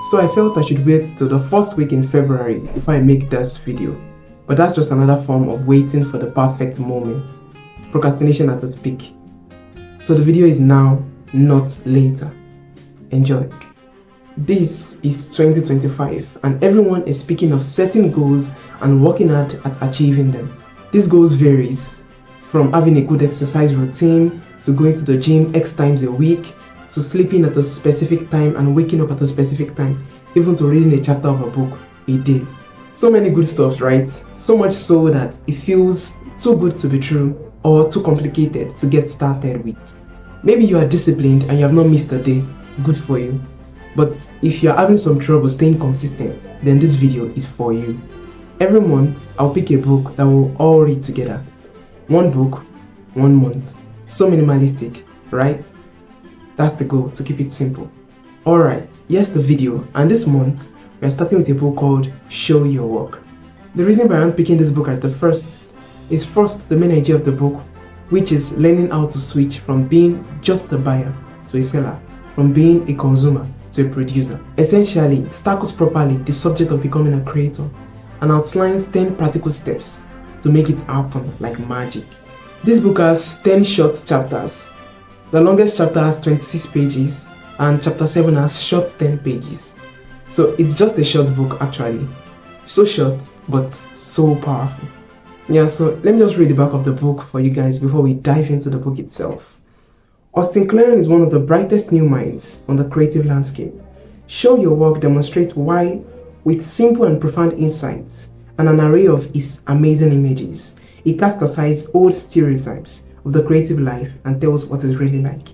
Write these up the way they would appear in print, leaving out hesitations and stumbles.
So I felt I should wait till the first week in February before I make this video. But that's just another form of waiting for the perfect moment. Procrastination at its peak. So the video is now, not later. Enjoy. This is 2025 and everyone is speaking of setting goals and working hard at achieving them. These goals varies from having a good exercise routine to going to the gym X times a week to sleeping at a specific time and waking up at a specific time, even to reading a chapter of a book a day. So many good stuff, right? So much so that it feels too good to be true or too complicated to get started with. Maybe you are disciplined and you have not missed a day. Good for you. But if you are having some trouble staying consistent, then this video is for you. Every month, I'll pick a book that we'll all read together. One book, 1 month. So minimalistic, right? That's the goal, to keep it simple. Alright, here's the video, and this month, we are starting with a book called Show Your Work. The reason why I'm picking this book as the first is first the main idea of the book, which is learning how to switch from being just a buyer to a seller, from being a consumer to a producer. Essentially, it tackles properly the subject of becoming a creator and outlines 10 practical steps to make it happen like magic. This book has 10 short chapters. The longest chapter has 26 pages and chapter 7 has short 10 pages. So it's just a short book actually. So short but so powerful. Yeah, so let me just read the back of the book for you guys before we dive into the book itself. Austin Kleon is one of the brightest new minds on the creative landscape. Show Your Work demonstrates why, with simple and profound insights and an array of his amazing images, he casts aside old stereotypes of the creative life and tells what it's really like.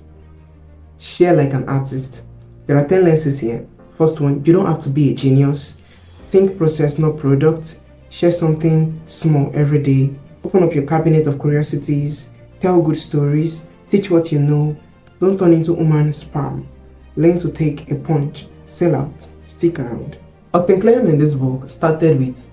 Share like an artist. There are 10 lenses here. First one, you don't have to be a genius. Think process, not product. Share something small every day. Open up your cabinet of curiosities. Tell good stories. Teach what you know. Don't turn into human spam. Learn to take a punch. Sell out. Stick around. Austin Kleon in this book started with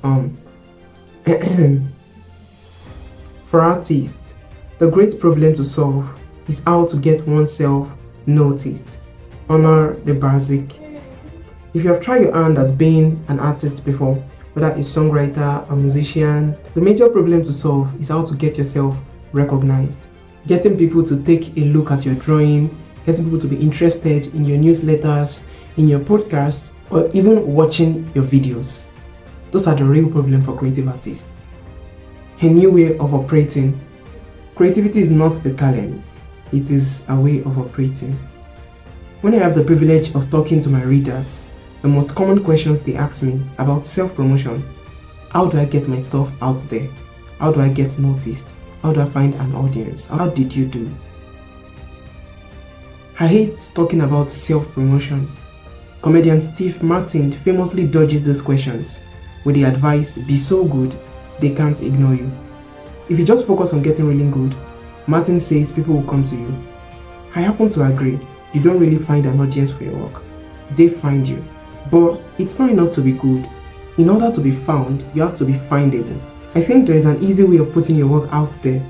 for artists, the great problem to solve is how to get oneself noticed. Honor the basic. If you have tried your hand at being an artist before, whether a songwriter, a musician, the major problem to solve is how to get yourself recognized. Getting people to take a look at your drawing, getting people to be interested in your newsletters, in your podcasts, or even watching your videos. Those are the real problem for creative artists. A new way of operating. Creativity is not a talent, it is a way of operating. When I have the privilege of talking to my readers, the most common questions they ask me about self-promotion: how do I get my stuff out there? How do I get noticed? How do I find an audience? How did you do it? I hate talking about self-promotion. Comedian Steve Martin famously dodges these questions with the advice, be so good, they can't ignore you. If you just focus on getting really good, Martin says people will come to you. I happen to agree, you don't really find an audience for your work. They find you. But it's not enough to be good. In order to be found, you have to be findable. I think there is an easy way of putting your work out there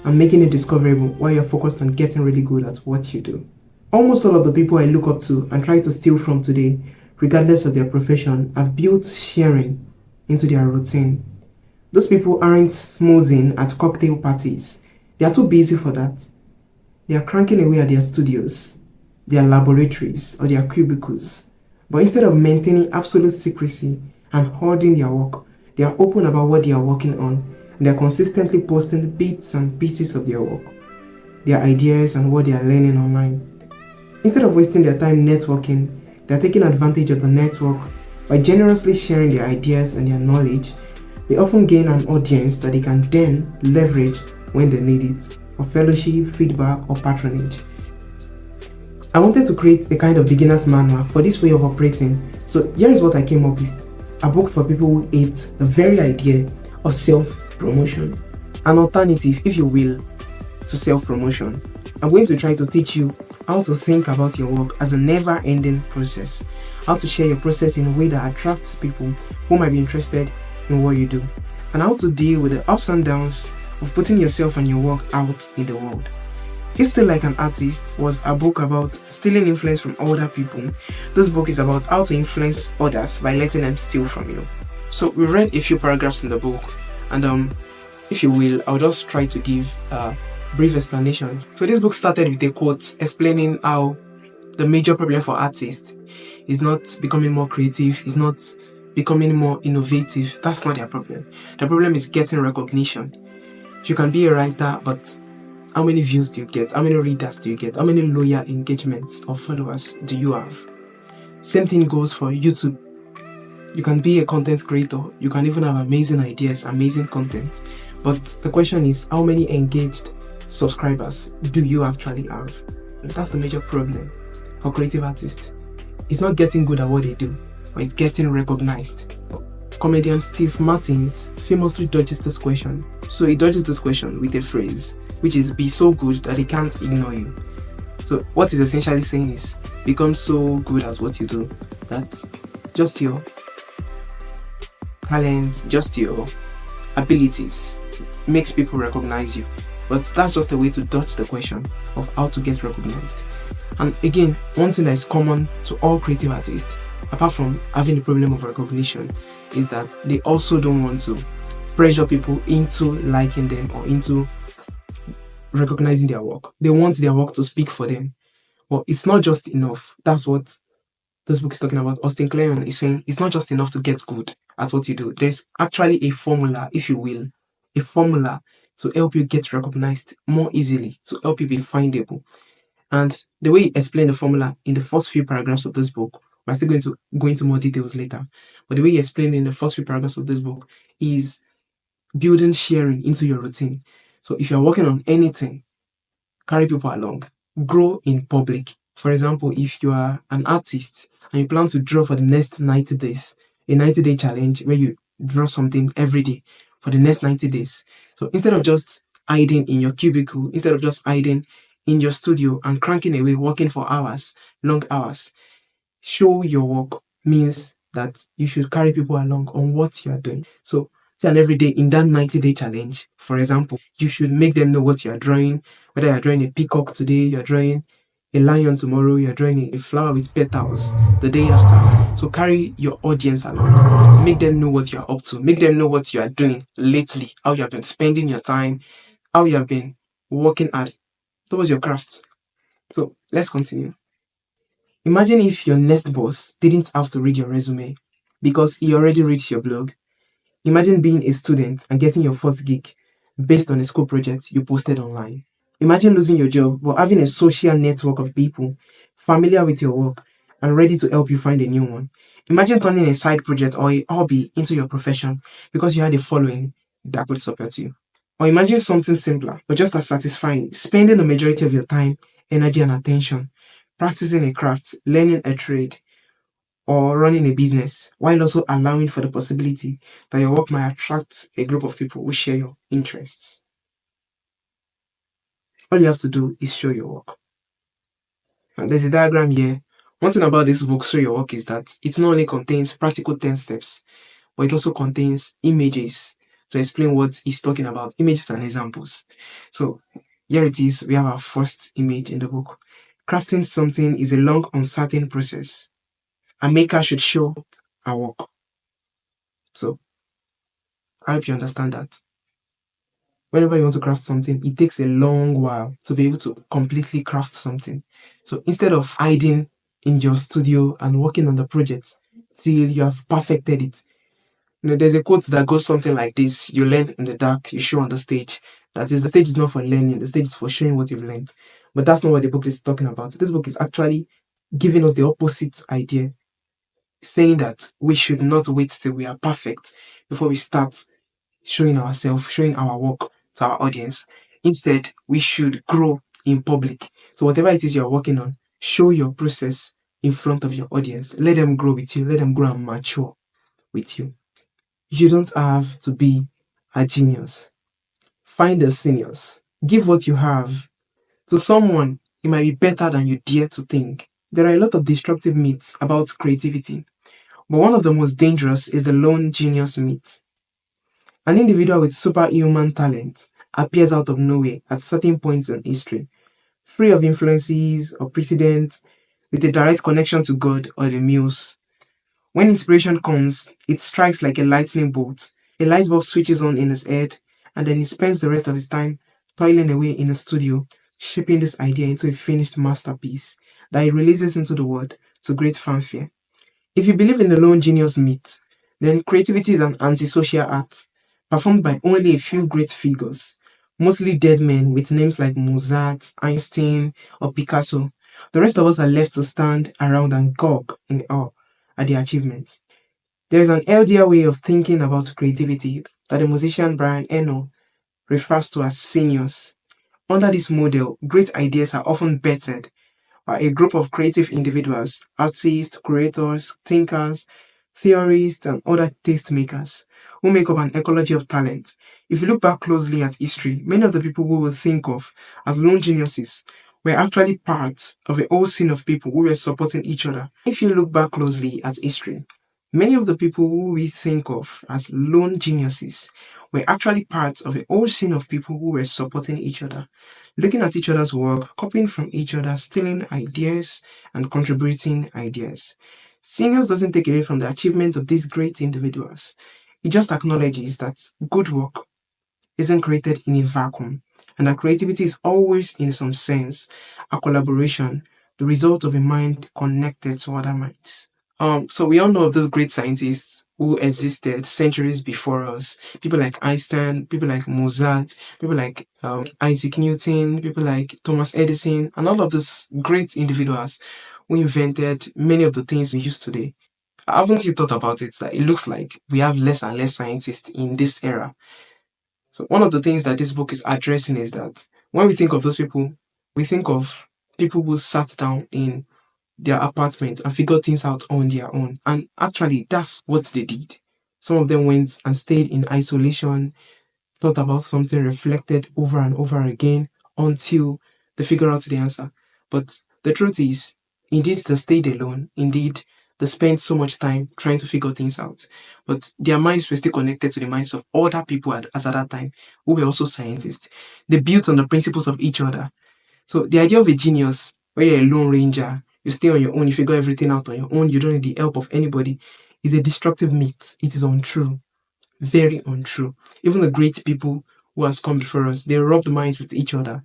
and making it discoverable while you're focused on getting really good at what you do. Almost all of the people I look up to and try to steal from today, regardless of their profession, have built sharing into their routine. Those people aren't smoozing at cocktail parties. They are too busy for that. They are cranking away at their studios, their laboratories, or their cubicles. But instead of maintaining absolute secrecy and hoarding their work, they are open about what they are working on, and they are consistently posting bits and pieces of their work, their ideas, and what they are learning online. Instead of wasting their time networking, they are taking advantage of the network by generously sharing their ideas and their knowledge. They often gain an audience that they can then leverage when they need it, for fellowship, feedback, or patronage. I wanted to create a kind of beginner's manual for this way of operating, so here is what I came up with. A book for people who hate the very idea of self-promotion. An alternative, if you will, to self-promotion. I'm going to try to teach you how to think about your work as a never-ending process, how to share your process in a way that attracts people who might be interested in what you do, and how to deal with the ups and downs of putting yourself and your work out in the world. If Still Like an Artist was a book about stealing influence from older people, this book is about how to influence others by letting them steal from you. So we read a few paragraphs in the book, and if you will, I'll just try to give a brief explanation. So this book started with a quote explaining how the major problem for artists is not becoming more creative, is not becoming more innovative. That's not their problem. The problem is getting recognition. You can be a writer, but how many views do you get? How many readers do you get? How many loyal engagements or followers do you have? Same thing goes for YouTube. You can be a content creator. You can even have amazing ideas, amazing content. But the question is, how many engaged subscribers do you actually have? And that's the major problem for creative artists. It's not getting good at what they do, but it's getting recognized. Comedian Steve Martins famously dodges this question. So he dodges this question with a phrase, which is be so good that they can't ignore you. So what he's essentially saying is become so good at what you do that just your talent, just your abilities makes people recognize you. But that's just a way to dodge the question of how to get recognized. And again, one thing that is common to all creative artists, apart from having the problem of recognition, is that they also don't want to pressure people into liking them or into recognizing their work. They want their work to speak for them. But it's not just enough. That's what this book is talking about. Austin Kleon is saying it's not just enough to get good at what you do. There's actually a formula, if you will, a formula to help you get recognized more easily, to help you be findable. And the way he explained the formula in the first few paragraphs of this book, we're still going to go into more details later. But the way he explained in the first few paragraphs of this book is building sharing into your routine. So if you're working on anything, carry people along, grow in public. For example, if you are an artist and you plan to draw for the next 90 days, a 90-day challenge where you draw something every day for the next 90 days. So instead of just hiding in your cubicle, instead of just hiding in your studio and cranking away, working for hours, long hours, show your work means that you should carry people along on what you are doing. So and every day in that 90-day challenge, for example, you should make them know what you are drawing, whether you're drawing a peacock today, you're drawing a lion tomorrow, you're drawing a flower with petals the day after. So carry your audience along. Make them know what you're up to. Make them know what you are doing lately, how you have been spending your time, how you have been working hard towards your craft. So let's continue. Imagine if your next boss didn't have to read your resume because he already reads your blog. Imagine being a student and getting your first gig based on a school project you posted online. Imagine losing your job but having a social network of people familiar with your work and ready to help you find a new one. Imagine turning a side project or a hobby into your profession because you had a following that could support you. Or imagine something simpler but just as satisfying, spending the majority of your time, energy, and attention practicing a craft, learning a trade, or running a business, while also allowing for the possibility that your work might attract a group of people who share your interests. All you have to do is show your work. And there's a diagram here. One thing about this book, Show Your Work, is that it not only contains practical 10 steps, but it also contains images to explain what it's talking about, images and examples. So here it is. We have our first image in the book. Crafting something is a long, uncertain process. A maker should show her work. So I hope you understand that. Whenever you want to craft something, it takes a long while to be able to completely craft something. So instead of hiding in your studio and working on the project till you have perfected it, there's a quote that goes something like this: you learn in the dark, you show on the stage. That is, the stage is not for learning, the stage is for showing what you've learned. But that's not what the book is talking about. This book is actually giving us the opposite idea, saying that we should not wait till we are perfect before we start showing ourselves, showing our work to our audience. Instead, we should grow in public. So whatever it is you're working on, show your process in front of your audience. Let them grow with you. Let them grow and mature with you. You don't have to be a genius. Find the seniors. Give what you have to someone. It might be better than you dare to think. There are a lot of destructive myths about creativity, but one of the most dangerous is the lone genius myth. An individual with superhuman talent appears out of nowhere at certain points in history, free of influences or precedent, with a direct connection to God or the muse. When inspiration comes, it strikes like a lightning bolt. A light bulb switches on in his head, and then he spends the rest of his time toiling away in a studio, shaping this idea into a finished masterpiece that he releases into the world to great fanfare. If you believe in the lone genius myth, then creativity is an antisocial art performed by only a few great figures, mostly dead men with names like Mozart, Einstein, or Picasso. The rest of us are left to stand around and gawk in awe at their achievements. There is an LDR way of thinking about creativity that the musician Brian Eno refers to as seniors. Under this model, great ideas are often bettered by a group of creative individuals, artists, curators, thinkers, theorists, and other tastemakers who make up an ecology of talent. If you look back closely at history, many of the people who will think of as lone geniuses were actually part of a whole scene of people who were supporting each other. If you look back closely at history, many of the people who we think of as lone geniuses were actually part of a whole scene of people who were supporting each other, looking at each other's work, copying from each other, stealing ideas, and contributing ideas. Seniors doesn't take away from the achievements of these great individuals. It just acknowledges that good work isn't created in a vacuum, and that creativity is always, in some sense, a collaboration, the result of a mind connected to other minds. So we all know of those great scientists who existed centuries before us. People like Einstein, people like Mozart, people like Isaac Newton, people like Thomas Edison, and all of these great individuals who invented many of the things we use today. Haven't you thought about it? That it looks like we have less and less scientists in this era. So one of the things that this book is addressing is that when we think of those people, we think of people who sat down in their apartment and figure things out on their own. And actually, that's what they did. Some of them went and stayed in isolation, thought about something, reflected over and over again until they figure out the answer. But the truth is, indeed, they stayed alone. Indeed, they spent so much time trying to figure things out. But their minds were still connected to the minds of other people as at that time who were also scientists. They built on the principles of each other. So the idea of a genius, where you're a lone ranger, you stay on your own, you figure everything out on your own, you don't need the help of anybody, is a destructive myth. It is untrue. Very untrue. Even the great people who has come before us, they rubbed minds with each other.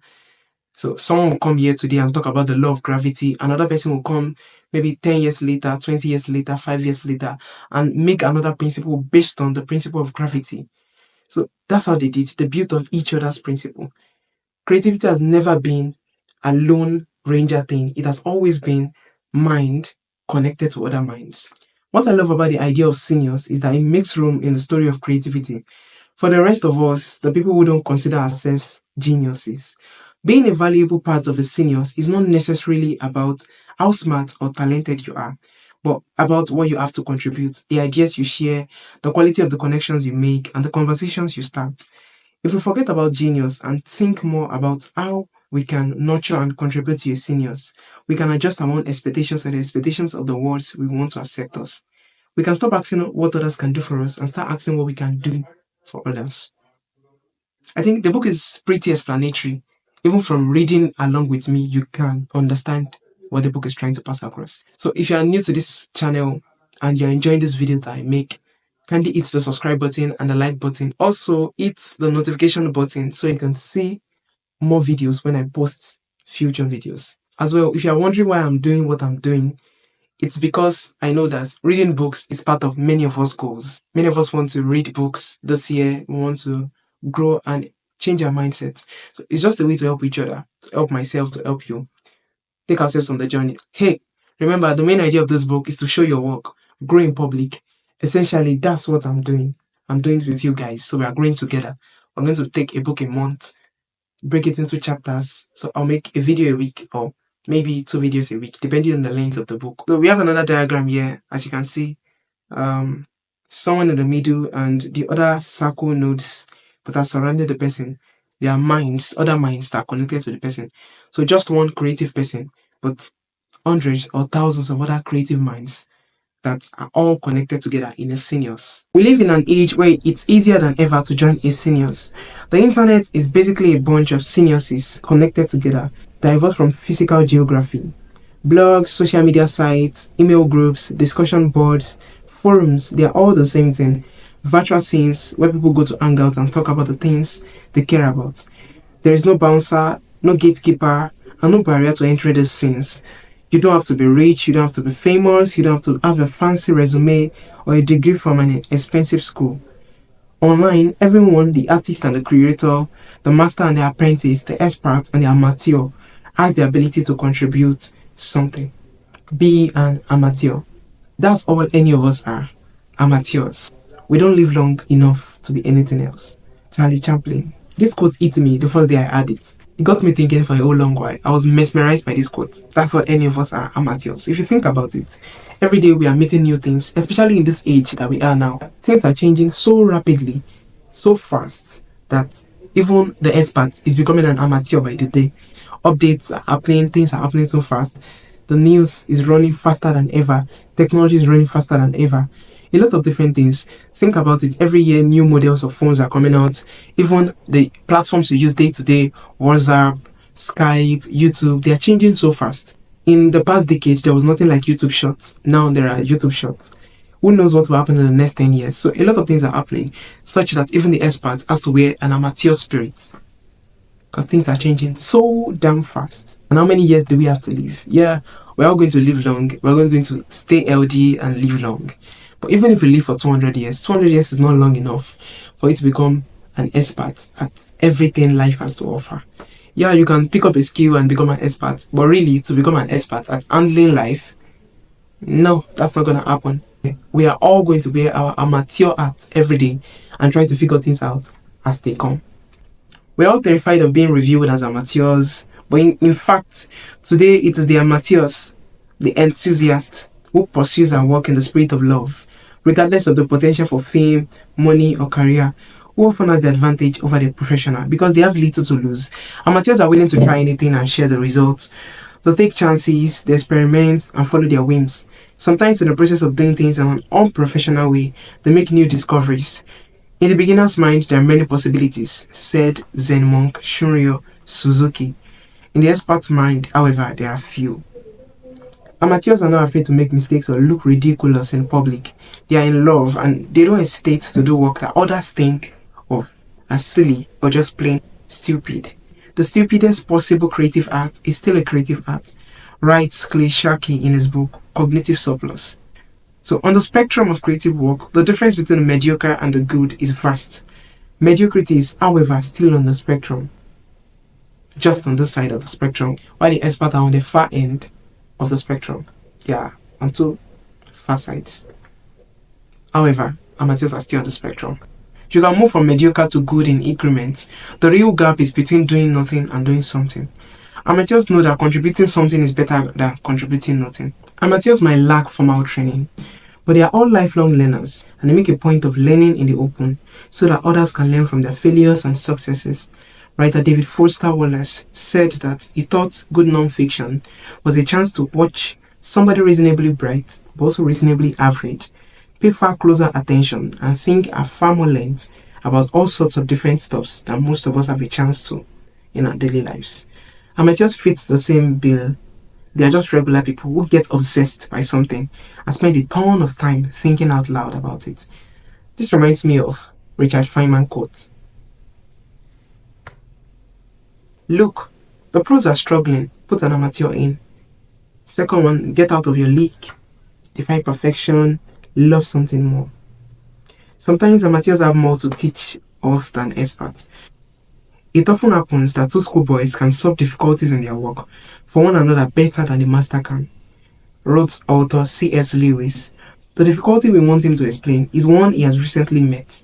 So someone will come here today and talk about the law of gravity. Another person will come maybe 10 years later, 20 years later, 5 years later, and make another principle based on the principle of gravity. So that's how they did. They built on each other's principle. Creativity has never been a lone ranger thing. It has always been mind connected to other minds. What I love about the idea of seniors is that it makes room in the story of creativity for the rest of us, the people who don't consider ourselves geniuses. Being a valuable part of the seniors is not necessarily about how smart or talented you are, but about what you have to contribute, the ideas you share, the quality of the connections you make, and the conversations you start. If we forget about genius and think more about how we can nurture and contribute to your seniors, we can adjust our own expectations and the expectations of the world we want to accept us. We can stop asking what others can do for us and start asking what we can do for others. I think the book is pretty explanatory. Even from reading along with me, you can understand what the book is trying to pass across. So if you are new to this channel and you're enjoying these videos that I make, kindly hit the subscribe button and the like button. Also, hit the notification button so you can see more videos when I post future videos. As well, if you're wondering why I'm doing what I'm doing, it's because I know that reading books is part of many of us goals. Many of us want to read books this year. We want to grow and change our mindsets. So it's just a way to help each other, to help myself, to help you take ourselves on the journey. Hey, remember the main idea of this book is to show your work, grow in public. Essentially, that's what I'm doing. I'm doing it with you guys. So we are growing together. We're going to take a book a month, break it into chapters. So I'll make a video a week or maybe 2 videos a week, depending on the length of the book. So we have another diagram here, as you can see. Um, Someone in the middle and the other circle nodes that are surrounding the person. They are minds, other minds that are connected to the person. So just one creative person, but hundreds or thousands of other creative minds that are all connected together in a seniors. We live in an age where it's easier than ever to join a seniors. The internet is basically a bunch of seniors connected together, diverse from physical geography. Blogs, social media sites, email groups, discussion boards, forums, they are all the same thing. Virtual scenes where people go to hang out and talk about the things they care about. There is no bouncer, no gatekeeper, and no barrier to entering these scenes. You don't have to be rich, you don't have to be famous, you don't have to have a fancy resume or a degree from an expensive school. Online, everyone, the artist and the creator, the master and the apprentice, the expert and the amateur, has the ability to contribute something. Be an amateur. That's all any of us are. Amateurs. We don't live long enough to be anything else. Charlie Chaplin. This quote hit me the first day I heard it. It got me thinking for a whole long while. I was mesmerized by this quote. That's what any of us are, amateurs. If you think about it, every day we are meeting new things, especially in this age that we are now. Things are changing so rapidly, so fast, that even the expert is becoming an amateur by the day. Updates are happening, things are happening so fast. The news is running faster than ever. Technology is running faster than ever. A lot of different things. Think about it. Every year, new models of phones are coming out. Even the platforms you use day to day, WhatsApp, Skype, YouTube, they are changing so fast. In the past decades, there was nothing like YouTube Shorts. Now there are YouTube Shorts. Who knows what will happen in the next 10 years? So a lot of things are happening, such that even the experts has to wear an amateur spirit. Because things are changing so damn fast. And how many years do we have to live? Yeah, we're all going to live long. We're all going to stay healthy and live long. But even if we live for 200 years, 200 years is not long enough for you to become an expert at everything life has to offer. Yeah, you can pick up a skill and become an expert, but really, to become an expert at handling life, no, that's not going to happen. We are all going to wear our amateur hats every day and try to figure things out as they come. We're all terrified of being reviewed as amateurs, but in fact, today it is the amateurs, the enthusiasts, who pursues and work in the spirit of love, regardless of the potential for fame, money, or career, who often has the advantage over the professional because they have little to lose. Amateurs are willing to try anything and share the results. They take chances, they experiment, and follow their whims. Sometimes in the process of doing things in an unprofessional way, they make new discoveries. In the beginner's mind, there are many possibilities, said Zen monk Shunryo Suzuki. In the expert's mind, however, there are few. Amateurs are not afraid to make mistakes or look ridiculous in public. They are in love and they don't hesitate to do work that others think of as silly or just plain stupid. The stupidest possible creative act is still a creative act, writes Clay Sharkey in his book Cognitive Surplus. So on the spectrum of creative work, the difference between the mediocre and the good is vast. Mediocrity is, however, still on the spectrum, just on this side of the spectrum, while the experts are on the far end of the spectrum. Yeah, on two far sides. However, amateurs are still on the spectrum. You can move from mediocre to good in increments. The real gap is between doing nothing and doing something. Amateurs know that contributing something is better than contributing nothing. Amateurs might lack formal training, but they are all lifelong learners and they make a point of learning in the open so that others can learn from their failures and successes. Writer David Foster Wallace said that he thought good non-fiction was a chance to watch somebody reasonably bright but also reasonably average pay far closer attention and think at far more length about all sorts of different stuffs that most of us have a chance to in our daily lives. Amateurs fit the same bill. They are just regular people who get obsessed by something and spend a ton of time thinking out loud about it. This reminds me of Richard Feynman quote. Look, the pros are struggling, put an amateur in. Second one, get out of your league. Define perfection, love something more. Sometimes amateurs have more to teach us than experts. It often happens that two schoolboys can solve difficulties in their work for one another better than the master can, wrote author C.S. Lewis. The difficulty we want him to explain is one he has recently met.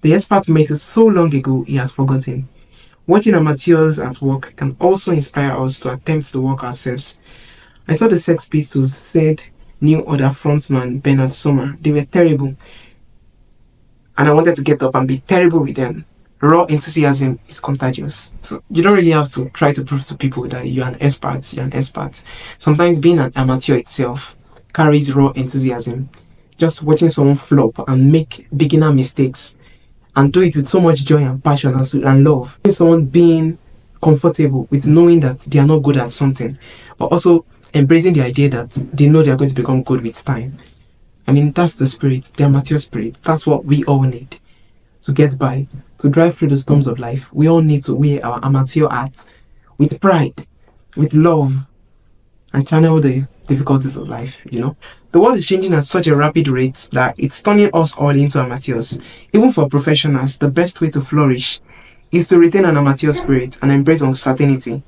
The expert met it so long ago he has forgotten. Watching amateurs at work can also inspire us to attempt the work ourselves. I saw the Sex Pistols, said new order frontman Bernard Sommer. They were terrible, and I wanted to get up and be terrible with them. Raw enthusiasm is contagious. So you don't really have to try to prove to people that you're an expert. Sometimes being an amateur itself carries raw enthusiasm. Just watching someone flop and make beginner mistakes and do it with so much joy and passion and love. Someone being comfortable with knowing that they are not good at something, but also embracing the idea that they know they are going to become good with time. I mean, that's the spirit, the amateur spirit. That's what we all need to get by, to drive through the storms of life. We all need to wear our amateur art with pride, with love, and channel the difficulties of life. The world is changing at such a rapid rate that it's turning us all into amateurs. Even for professionals, the best way to flourish is to retain an amateur spirit and embrace uncertainty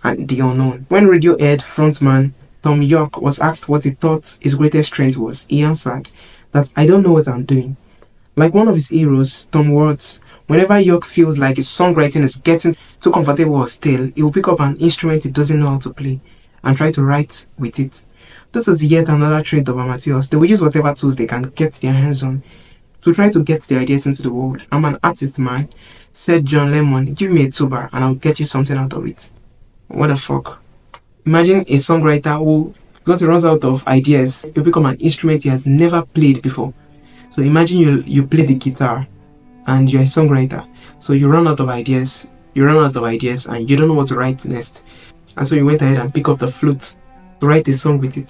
and the unknown. When Radiohead frontman Tom York was asked what he thought his greatest strength was, he answered that I don't know what I'm doing. Like one of his heroes, Tom Watts, whenever York feels like his songwriting is getting too comfortable or stale, he will pick up an instrument he doesn't know how to play and try to write with it. This is yet another trait of amateurs. They will use whatever tools they can get their hands on to try to get their ideas into the world. I'm an artist, man, said John Lemon. Give me a tuba and I'll get you something out of it. What the fuck? Imagine a songwriter who, because he runs out of ideas, he'll become an instrument he has never played before. So imagine you play the guitar and you're a songwriter. So you run out of ideas, and you don't know what to write next. And so you went ahead and pick up the flute to write a song with it.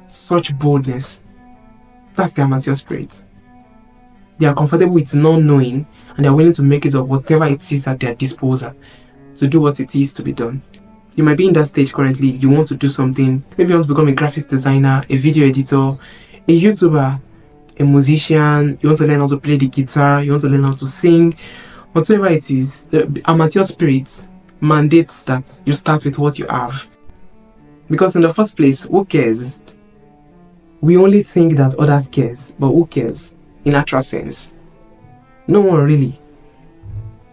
Such boldness. That's the amateur spirit. They are comfortable with not knowing and they're willing to make use of whatever it is at their disposal to do what it is to be done. You might be in that stage currently, you want to do something, maybe you want to become a graphics designer, a video editor, a YouTuber, a musician, you want to learn how to play the guitar, you want to learn how to sing, whatever it is. The amateur spirit mandates that you start with what you have. Because in the first place, who cares? We only think that others cares, but who cares in actual sense? No one really.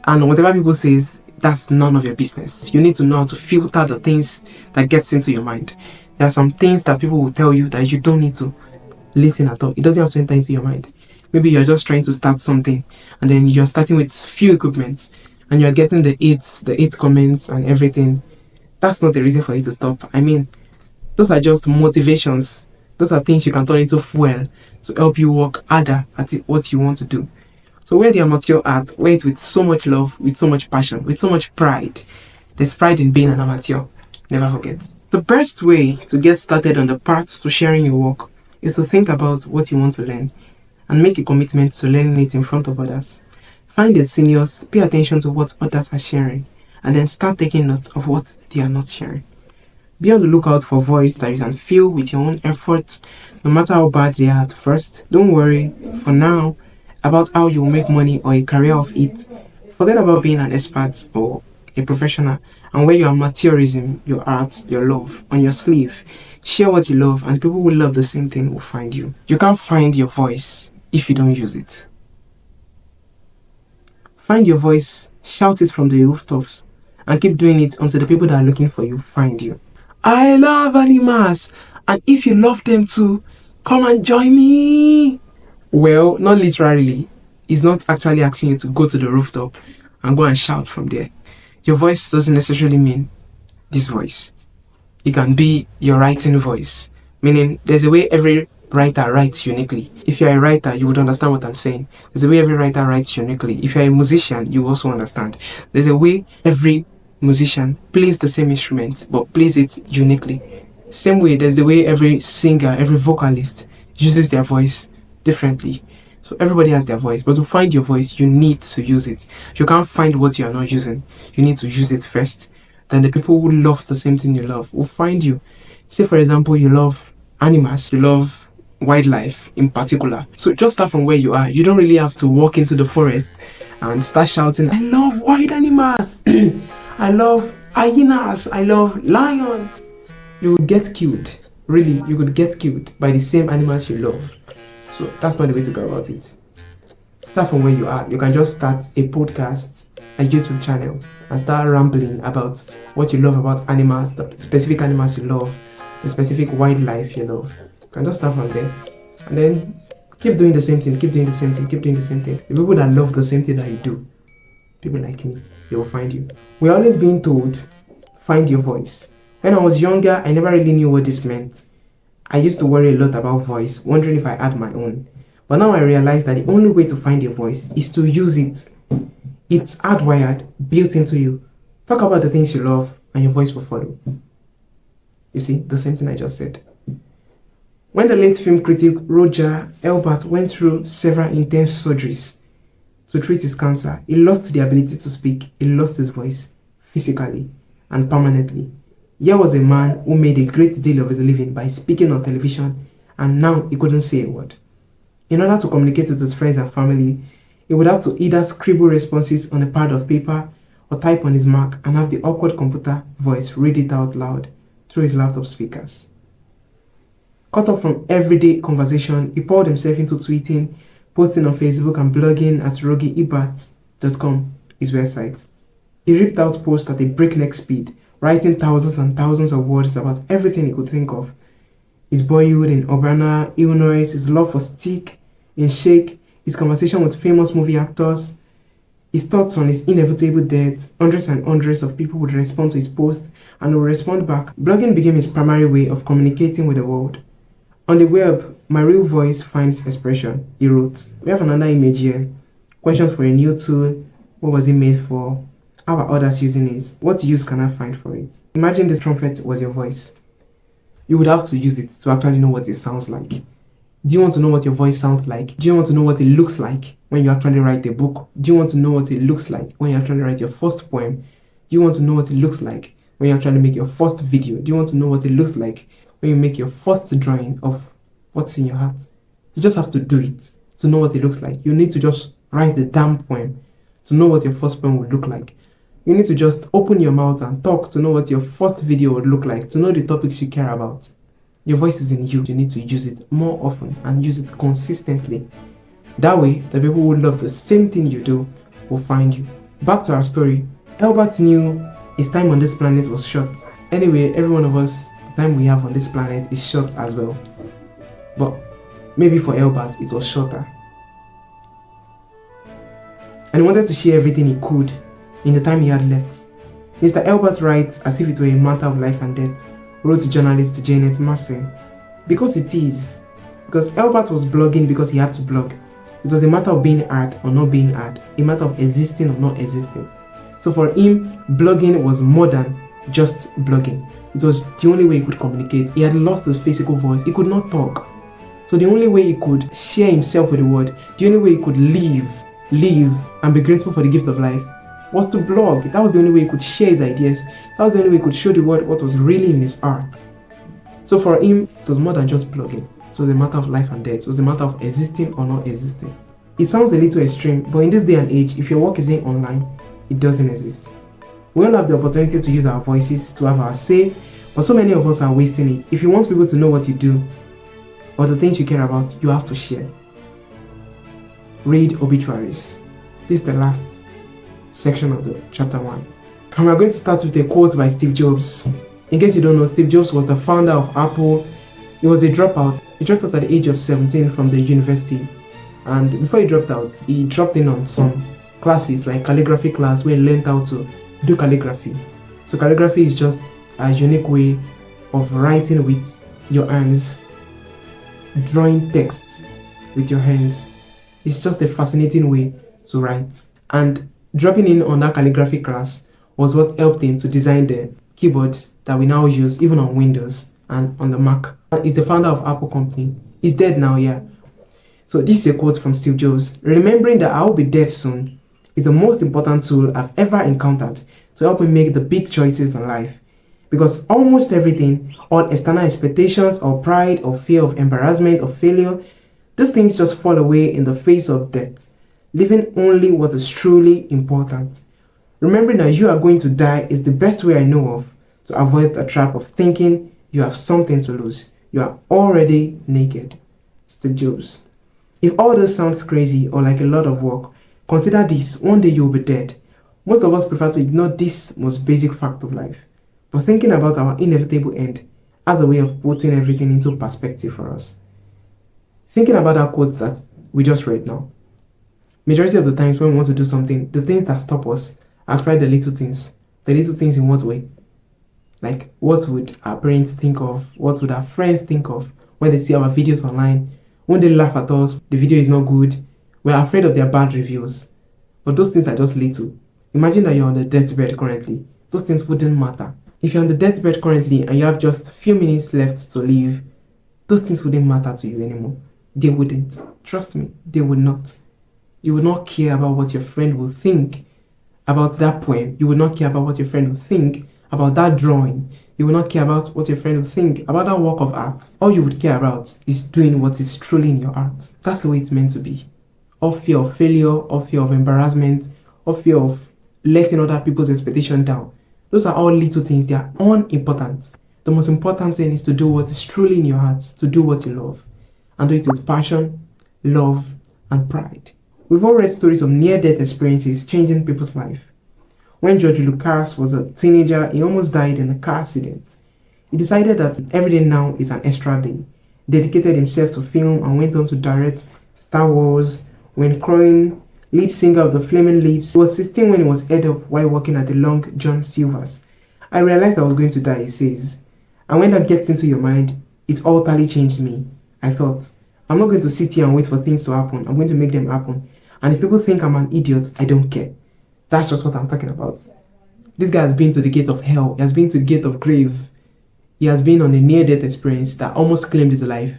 And whatever people say, that's none of your business. You need to know how to filter the things that gets into your mind. There are some things that people will tell you that you don't need to listen at all. It doesn't have to enter into your mind. Maybe you're just trying to start something and then you're starting with few equipments and you're getting the eight comments and everything. That's not the reason for you to stop. I mean, those are just motivations. Those are things you can turn into fuel to help you work harder at what you want to do. So wear the amateur art, wear it with so much love, with so much passion, with so much pride. There's pride in being an amateur. Never forget. The best way to get started on the path to sharing your work is to think about what you want to learn and make a commitment to learning it in front of others. Find the seniors, pay attention to what others are sharing, and then start taking note of what they are not sharing. Be on the lookout for voice that you can fill with your own efforts, no matter how bad they are at first. Don't worry, for now, about how you will make money or a career of it. Forget about being an expert or a professional and wear your amateurism, your art, your love on your sleeve. Share what you love and people who love the same thing will find you. You can't find your voice if you don't use it. Find your voice, shout it from the rooftops, and keep doing it until the people that are looking for you find you. I love animals, and if you love them too, come and join me. Well, not literally. It's not actually asking you to go to the rooftop and go and shout from there. Your voice doesn't necessarily mean this voice. It can be your writing voice, meaning there's a way every writer writes uniquely. If you're a writer, you would understand what I'm saying. There's a way every writer writes uniquely. If you're a musician, you also understand. There's a way every musician plays the same instrument, but plays it uniquely. Same way, there's the way every singer, every vocalist uses their voice differently. So everybody has their voice, but to find your voice, you need to use it. You can't find what you are not using. You need to use it first. Then the people who love the same thing you love will find you. Say, for example, you love animals, you love wildlife in particular. So just start from where you are. You don't really have to walk into the forest and start shouting, I love wild animals. I love hyenas. I love lions. You would get killed. Really, you could get killed by the same animals you love. So that's not the way to go about it. Start from where you are. You can just start a podcast, a YouTube channel, and start rambling about what you love about animals, the specific animals you love, the specific wildlife you love. You can just start from there. And then keep doing the same thing, keep doing the same thing, keep doing the same thing. The people that love the same thing that you do, people like me, they will find you. We're always being told, find your voice. When I was younger, I never really knew what this meant. I used to worry a lot about voice, wondering if I had my own. But now I realize that the only way to find your voice is to use it. It's hardwired, built into you. Talk about the things you love and your voice will follow. You see, the same thing I just said. When the late film critic Roger Ebert went through several intense surgeries to treat his cancer, he lost the ability to speak, he lost his voice physically and permanently. Here was a man who made a great deal of his living by speaking on television, and now he couldn't say a word. In order to communicate with his friends and family, he would have to either scribble responses on a pad of paper or type on his Mac and have the awkward computer voice read it out loud through his laptop speakers. Cut off from everyday conversation, he poured himself into tweeting, posting on Facebook and blogging at rogyebert.com, his website. He ripped out posts at a breakneck speed, writing thousands and thousands of words about everything he could think of. His boyhood in Urbana, Illinois, his love for Stick in Shake, his conversation with famous movie actors, his thoughts on his inevitable death. Hundreds and hundreds of people would respond to his post and would respond back. Blogging became his primary way of communicating with the world. On the web, my real voice finds expression, he wrote. We have another image here. Questions for a new tool. What was it made for? How are others using it? What use can I find for it? Imagine this trumpet was your voice. You would have to use it to actually know what it sounds like. Do you want to know what your voice sounds like? Do you want to know what it looks like when you actually write a book? Do you want to know what it looks like when you actually write your first poem? Do you want to know what it looks like when you're trying to make your first video? Do you want to know what it looks like when you make your first drawing of what's in your heart? You just have to do it to know what it looks like. You need to just write the damn poem to know what your first poem would look like. You need to just open your mouth and talk to know what your first video would look like, to know the topics you care about. Your voice is in you. You need to use it more often and use it consistently. That way, the people who love the same thing you do will find you. Back to our story. Albert knew his time on this planet was short. Anyway, every one of us, the time we have on this planet is short as well. But maybe for Albert, it was shorter. And he wanted to share everything he could in the time he had left. Mr. Albert writes as if it were a matter of life and death, wrote to journalist Janet Maslin. Because it is. Because Albert was blogging because he had to blog. It was a matter of being hard or not being hard, a matter of existing or not existing. So for him, blogging was more than just blogging. It was the only way he could communicate. He had lost his physical voice. He could not talk. So the only way he could share himself with the world, the only way he could live and be grateful for the gift of life was to blog. That was the only way he could share his ideas. That was the only way he could show the world what was really in his heart. So for him, it was more than just blogging. It was a matter of life and death. It was a matter of existing or not existing. It sounds a little extreme, but in this day and age, if your work isn't online, it doesn't exist. We all have the opportunity to use our voices to have our say, but so many of us are wasting it. If you want people to know what you do or the things you care about, you have to share. Read obituaries. This is the last section of the chapter 1. And we're going to start with a quote by Steve Jobs. In case you don't know, Steve Jobs was the founder of Apple. He was a dropout. He dropped out at the age of 17 from the university. And before he dropped out, he dropped in on some classes like calligraphy class where he learned how to do calligraphy. So calligraphy is just a unique way of writing with your hands, drawing text with your hands. It's just a fascinating way to write. And dropping in on that calligraphy class was what helped him to design the keyboards that we now use even on Windows and on the Mac. He's the founder of Apple company. He's dead now, yeah. So this is a quote from Steve Jobs. Remembering that I will be dead soon is the most important tool I've ever encountered to help me make the big choices in life. Because almost everything, all external expectations or pride or fear of embarrassment or failure, these things just fall away in the face of death, leaving only what is truly important. Remembering that you are going to die is the best way I know of to avoid the trap of thinking you have something to lose. You are already naked. Steve Jobs. If all this sounds crazy or like a lot of work, consider this: one day you'll be dead. Most of us prefer to ignore this most basic fact of life, but thinking about our inevitable end as a way of putting everything into perspective for us. Thinking about that quote that we just read now, majority of the times when we want to do something, the things that stop us are actually the little things. The little things in what way? Like, what would our parents think of? What would our friends think of? when they see our videos online, when they laugh at us, the video is not good, we're afraid of their bad reviews. But those things are just little. Imagine that you're on the deathbed currently. Those things wouldn't matter. If you're on the deathbed currently and you have just a few minutes left to live, those things wouldn't matter to you anymore. They wouldn't. Trust me, they would not. You would not care about what your friend will think about that poem. You would not care about what your friend will think about that drawing. You will not care about what your friend will think about that work of art. All you would care about is doing what is truly in your heart. That's the way it's meant to be. All fear of failure, all fear of embarrassment, all fear of letting other people's expectation down. Those are all little things. They are unimportant. The most important thing is to do what is truly in your heart, to do what you love, and do it with passion, love, and pride. We've all read stories of near-death experiences changing people's life. When George Lucas was a teenager, he almost died in a car accident. He decided that every day now is an extra day, dedicated himself to film, and went on to direct Star Wars. When Cronin, lead singer of the Flaming Lips, he was 16 when he was head up while working at the Long John Silver's. I realized I was going to die, he says. And when that gets into your mind, it utterly changed me. I thought, I'm not going to sit here and wait for things to happen. I'm going to make them happen. And if people think I'm an idiot, I don't care. That's just what I'm talking about. This guy has been to the gate of hell. He has been to the gate of grave. He has been on a near-death experience that almost claimed his life.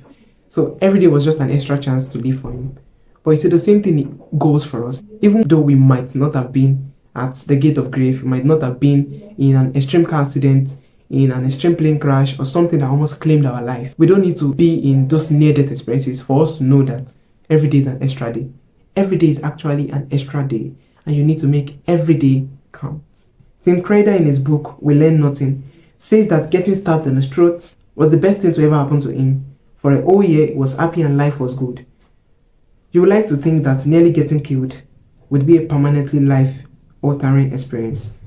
So every day was just an extra chance to live for him. But you see, the same thing goes for us. Even though we might not have been at the gate of grave, we might not have been in an extreme car accident, in an extreme plane crash, or something that almost claimed our life. We don't need to be in those near-death experiences for us to know that every day is an extra day. Every day is actually an extra day, and you need to make every day count. Tim Crader, in his book We Learn Nothing, says that getting stabbed in his throat was the best thing to ever happen to him. For a whole year, he was happy and life was good. You would like to think that nearly getting killed would be a permanently life-altering experience.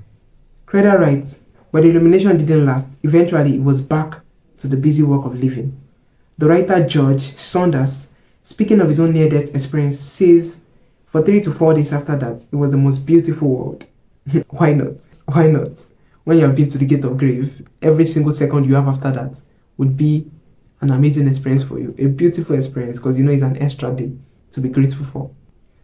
Crader writes, but the illumination didn't last. Eventually, it was back to the busy work of living. The writer George Saunders, speaking of his own near-death experience, says, for 3 to 4 days after that, it was the most beautiful world. Why not? Why not? When you have been to the gate of grave, every single second you have after that would be an amazing experience for you. A beautiful experience, because you know it's an extra day to be grateful for.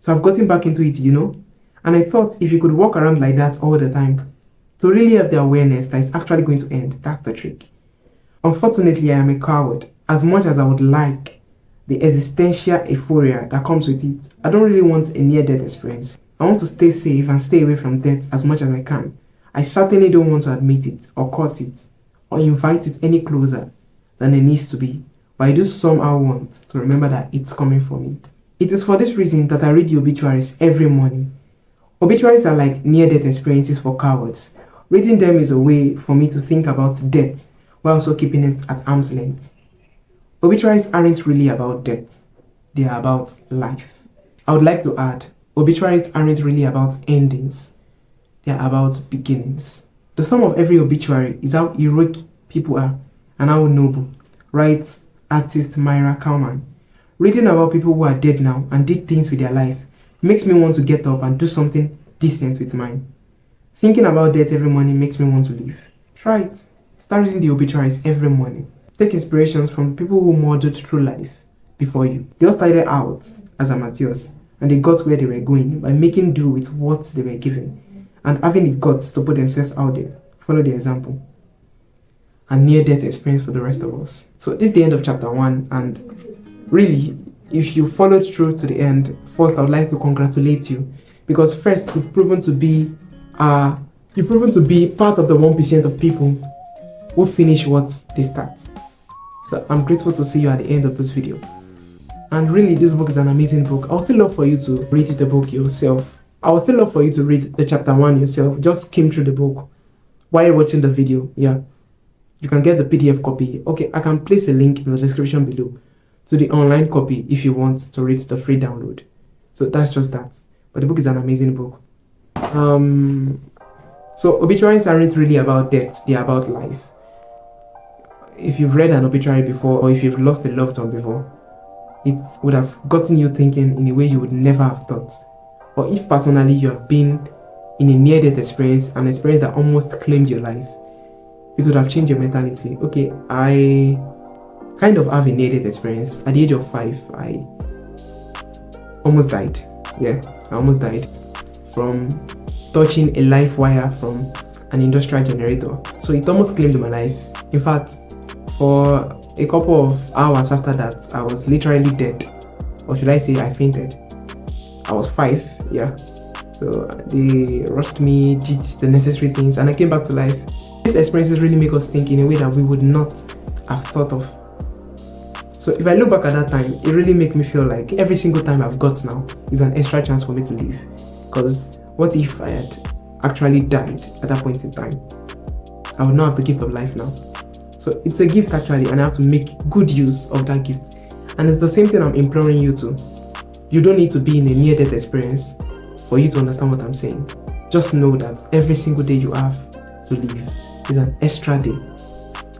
So I've gotten back into it, and I thought if you could walk around like that all the time, to really have the awareness that it's actually going to end, that's the trick. Unfortunately, I am a coward. As much as I would like the existential euphoria that comes with it, I don't really want a near-death experience. I want to stay safe and stay away from death as much as I can. I certainly don't want to admit it, or court it, or invite it any closer than it needs to be, but I do somehow want to remember that it's coming for me. It is for this reason that I read the obituaries every morning. Obituaries are like near-death experiences for cowards. Reading them is a way for me to think about death while also keeping it at arm's length. Obituaries aren't really about death, they are about life. I would like to add, obituaries aren't really about endings, they are about beginnings. The sum of every obituary is how heroic people are and how noble, writes artist Myra Kalman. Reading about people who are dead now and did things with their life makes me want to get up and do something decent with mine. Thinking about death every morning makes me want to live. Try it. Start reading the obituaries every morning. Take inspirations from people who modeled through life before you. They all started out as amateurs, and they got where they were going by making do with what they were given and having the guts to put themselves out there. Follow the example. A near-death experience for the rest of us. So this is the end of chapter 1, and really, if you followed through to the end, first I would like to congratulate you, because first you've proven to be part of the 1% of people who finish what they start. So I'm grateful to see you at the end of this video. And really, this book is an amazing book. I would still love for you to read the book yourself. I would still love for you to read the chapter 1 yourself. Just skim through the book while watching the video. Yeah, you can get the PDF copy. Okay, I can place a link in the description below to the online copy if you want to read the free download. So that's just that. But the book is an amazing book. So obituaries aren't really about death, they are about life. If you've read an obituary before, or if you've lost a loved one before, it would have gotten you thinking in a way you would never have thought. Or if personally you have been in a near-death experience, an experience that almost claimed your life, it would have changed your mentality. Okay, I kind of have a near-death experience. At the age of 5, I almost died. Yeah, I almost died from touching a live wire from an industrial generator. So it almost claimed my life. In fact, for a couple of hours after that, I was literally dead. Or should I say I fainted. I was 5, yeah. So they rushed me, did the necessary things, and I came back to life. These experiences really make us think in a way that we would not have thought of. So if I look back at that time, it really makes me feel like every single time I've got now is an extra chance for me to live. Because what if I had actually died at that point in time? I would not have the gift of life now. So it's a gift actually, and I have to make good use of that gift. And it's the same thing I'm imploring you to. You don't need to be in a near-death experience for you to understand what I'm saying. Just know that every single day you have to live is an extra day,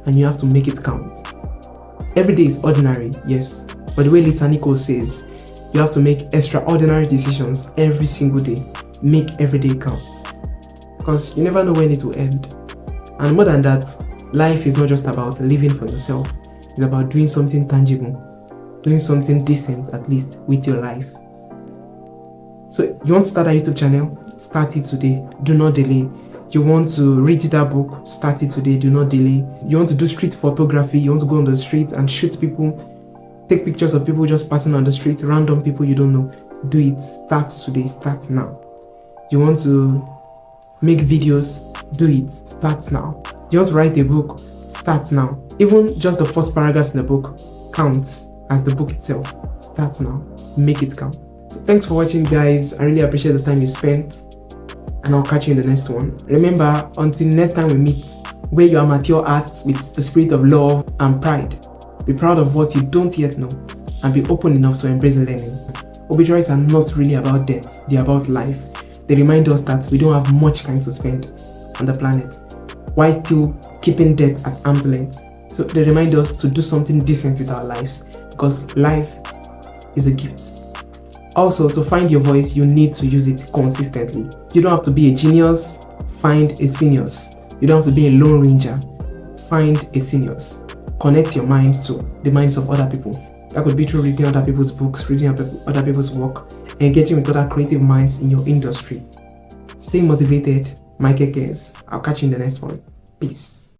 and you have to make it count. Every day is ordinary, yes, but the way Lisa Nichols says, you have to make extraordinary decisions every single day. Make every day count, because you never know when it will end. And more than that, life is not just about living for yourself. It's about doing something tangible, doing something decent at least with your life. So you want to start a YouTube channel? Start it today. Do not delay. You want to read that book? Start it today. Do not delay. You want to do street photography? You want to go on the street and shoot people, take pictures of people just passing on the street, random people you don't know? Do it. Start today. Start now. You want to make videos? Do it. Start now. You want to write a book? Start now. Even just the first paragraph in the book counts as the book itself. Start now. Make it count. So thanks for watching, guys. I really appreciate the time you spent, and I'll catch you in the next one. Remember, until next time we meet, where you are mature at with the spirit of love and pride. Be proud of what you don't yet know, and be open enough to embrace learning. Obituaries are not really about death, they're about life. They remind us that we don't have much time to spend on the planet, while still keeping death at arm's length. So they remind us to do something decent with our lives, because life is a gift. Also, to find your voice, you need to use it consistently. You don't have to be a genius, find a seniors. You don't have to be a lone ranger, find a seniors. Connect your mind to the minds of other people. That could be through reading other people's books, reading other people's work, and engaging with other creative minds in your industry. Stay motivated, Michael cares. I'll catch you in the next one. Peace.